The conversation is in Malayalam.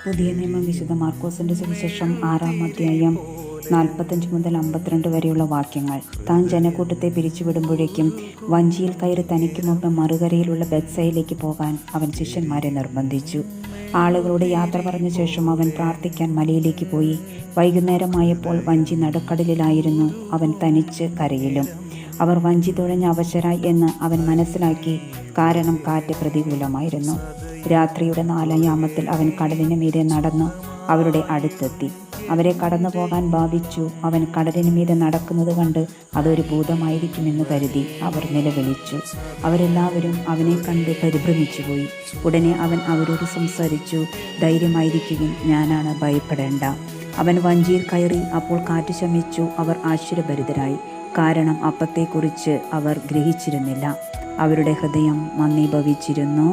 പുതിയ നിയമം വിശുദ്ധ മാർക്കോസിൻ്റെ സുവിശേഷം 6-ാം അധ്യായം 45 മുതൽ 52 വരെയുള്ള വാക്യങ്ങൾ. താൻ ജനക്കൂട്ടത്തെ പിരിച്ചുവിടുമ്പോഴേക്കും വഞ്ചിയിൽ കയറി തനിക്കുമൊപ്പം മറുകരയിലുള്ള ബെത്സയിലേക്ക് പോകാൻ അവൻ ശിഷ്യന്മാരെ നിർബന്ധിച്ചു. ആളുകളോട് യാത്ര പറഞ്ഞ ശേഷം അവൻ പ്രാർത്ഥിക്കാൻ മലയിലേക്ക് പോയി. വൈകുന്നേരമായപ്പോൾ വഞ്ചി നടുക്കടലിലായിരുന്നു, അവൻ തനിച്ച് കരയിലും. അവർ വഞ്ചി തുഴഞ്ഞ് അവശരായി എന്ന് അവൻ മനസ്സിലാക്കി, കാരണം കാറ്റ് പ്രതികൂലമായിരുന്നു. രാത്രിയുടെ 4-ാം യാമത്തിൽ അവൻ കടലിന് മീതെ നടന്ന് അവരുടെ അടുത്തെത്തി. അവരെ കടന്നു പോകാൻ ഭാവിച്ചു. അവൻ കടലിന് മീതെ നടക്കുന്നത് കണ്ട് അതൊരു ഭൂതമായിരിക്കുമെന്ന് കരുതി അവർ നിലവിളിച്ചു. അവരെല്ലാവരും അവനെ കണ്ട് പരിഭ്രമിച്ചുപോയി. ഉടനെ അവൻ അവരോട് സംസാരിച്ചു, ധൈര്യമായിരിക്കുവിൻ, ഞാനാണ്, ഭയപ്പെടേണ്ട. അവൻ വഞ്ചിയിൽ കയറി. അപ്പോൾ കാറ്റ് ശമിച്ചു. അവർ ആശ്ചര്യഭരിതരായി, കാരണം അപ്പത്തെക്കുറിച്ച് അവർ ഗ്രഹിച്ചിരുന്നില്ല. അവരുടെ ഹൃദയം മന്ദീഭവിച്ചിരുന്നു.